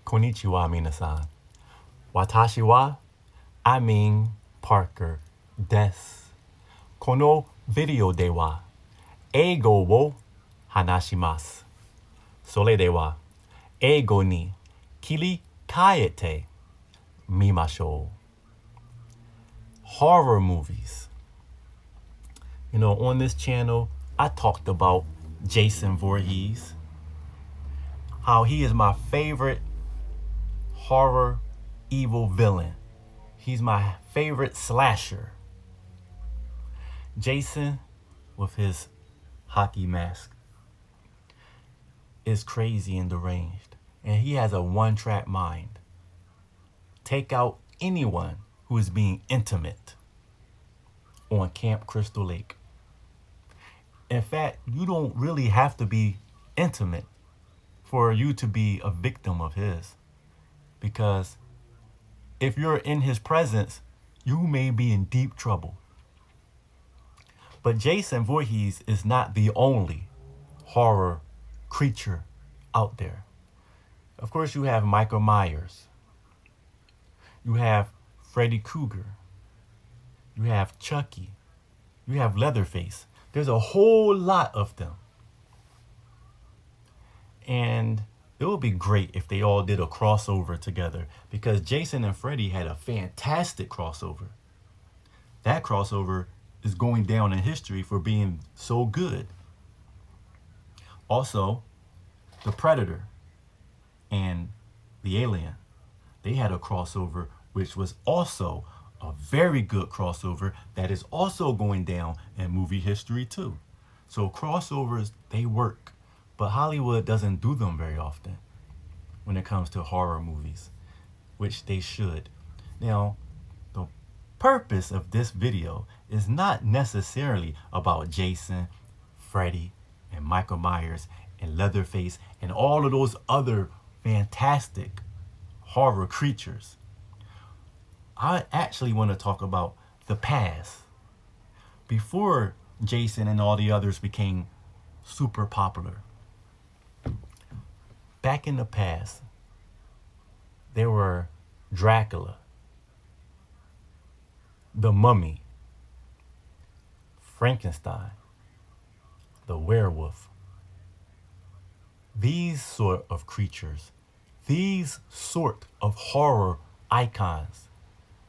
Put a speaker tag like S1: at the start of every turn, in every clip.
S1: こんにちは皆さん。私はアミン・パーカーです。このビデオでは英語を話します。それでは英語に切り替えてみましょう。Horror movies. On this channel, I talked about Jason Voorhees, how he is my favorite horror evil villain. He's my favorite slasher. Jason, with his hockey mask, is crazy and deranged, and he has a one-track mind. Take out anyone who is being intimate on Camp Crystal Lake. In fact, you don't really have to be intimate for you to be a victim of his, because if you're in his presence, you may be in deep trouble. But Jason Voorhees is not the only horror creature out there. Of course, you have Michael Myers. You have Freddy Krueger. You have Chucky. You have Leatherface. There's a whole lot of them. And it would be great if they all did a crossover together, because Jason and Freddy had a fantastic crossover. That crossover is going down in history for being so good. Also, the Predator and the Alien, they had a crossover which was also a very good crossover that is also going down in movie history too. So crossovers, they work, but Hollywood doesn't do them very often when it comes to horror movies, which they should. Now, the purpose of this video is not necessarily about Jason, Freddy, and Michael Myers, and Leatherface, and all of those other fantastic horror creatures. I actually want to talk about the past. Before Jason and all the others became super popular, back in the past, there were Dracula, the Mummy, Frankenstein, the werewolf. These sort of creatures, these sort of horror icons,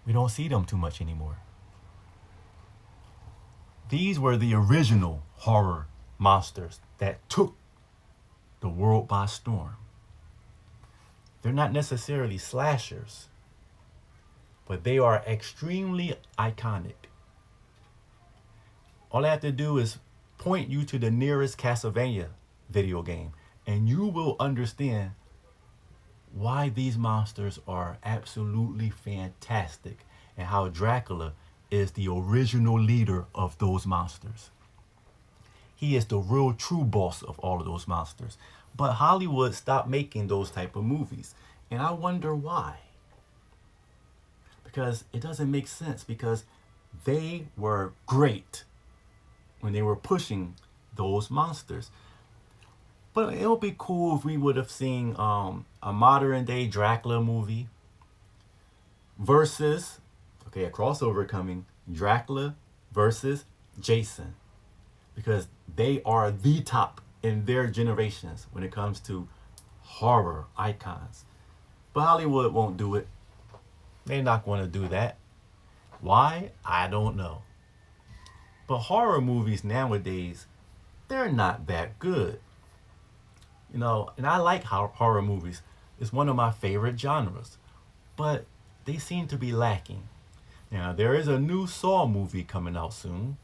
S1: we don't see them too much anymore. These were the original horror monsters that took the world by storm. They're not necessarily slashers, but they are extremely iconic. All I have to do is point you to the nearest Castlevania video game, and you will understand why these monsters are absolutely fantastic and how Dracula is the original leader of those monsters. He is the real true boss of all of those monsters. But Hollywood stopped making those type of movies, and I wonder why. Because it doesn't make sense, because they were great when they were pushing those monsters. But it would be cool if we would have seen a modern day Dracula movie versus, a crossover coming, Dracula versus Jason. Because they are the top in their generations when it comes to horror icons. But Hollywood won't do it. They're not going to do that. Why? I don't know. But horror movies nowadays, they're not that good. And I like horror movies. It's one of my favorite genres. But they seem to be lacking. Now, there is a new Saw movie coming out soon.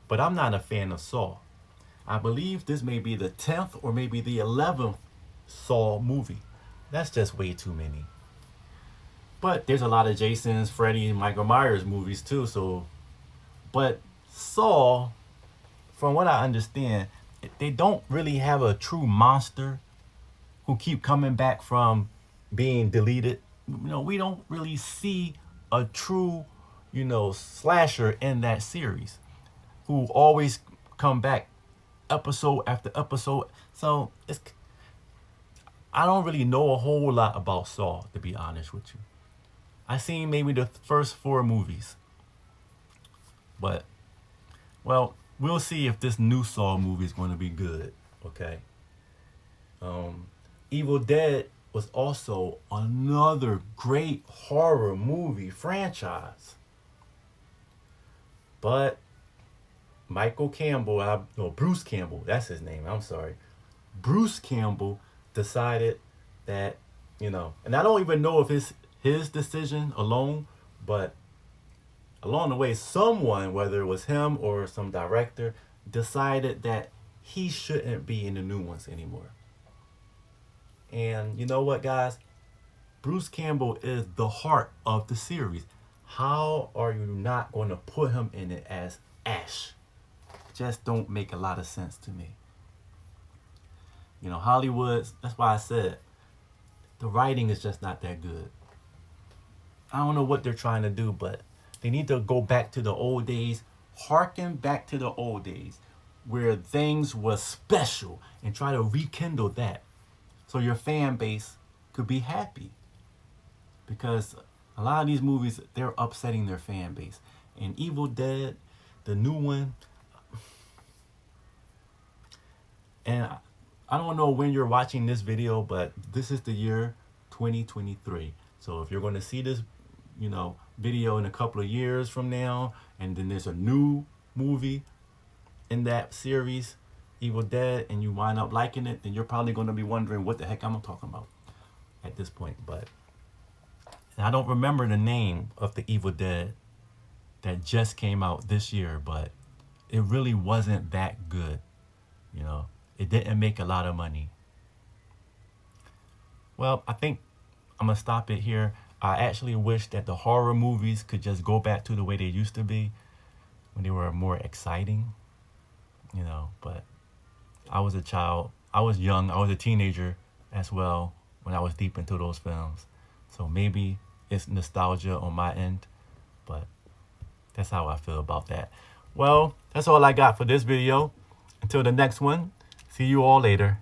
S1: But I'm not a fan of Saw. I believe this may be the 10th or maybe the 11th Saw movie. That's just way too many. But there's a lot of Jason's, Freddy, and Michael Myers movies too. But Saw, from what I understand, they don't really have a true monster who keep coming back from being deleted. We don't really see a true, slasher in that series who always come back episode after episode. So I don't really know a whole lot about Saw, to be honest with you. I seen maybe the first 4 movies. But, well, we'll see if this new Saw movie is going to be good, okay? Evil Dead was also another great horror movie franchise. But Bruce Campbell, that's his name, I'm sorry. Bruce Campbell decided that, and I don't even know if it's his decision alone, but along the way, someone, whether it was him or some director, decided that he shouldn't be in the new ones anymore. And you know what, guys? Bruce Campbell is the heart of the series. How are you not going to put him in it as Ash? Just don't make a lot of sense to me. Hollywood, that's why I said the writing is just not that good. I don't know what they're trying to do, but they need to go back to the old days, harken back to the old days where things was special and try to rekindle that so your fan base could be happy. Because a lot of these movies, they're upsetting their fan base. And Evil Dead, the new one, and I don't know when you're watching this video, but this is the year 2023. So if you're going to see this, video in a couple of years from now, and then there's a new movie in that series, Evil Dead, and you wind up liking it, then you're probably going to be wondering what the heck I'm talking about at this point. But I don't remember the name of the Evil Dead that just came out this year, but it really wasn't that good. It didn't make a lot of money. Well, I think I'm going to stop it here. I actually wish that the horror movies could just go back to the way they used to be when they were more exciting, but I was a child. I was young. I was a teenager as well when I was deep into those films. So maybe it's nostalgia on my end, but that's how I feel about that. Well, that's all I got for this video. Until the next one, see you all later.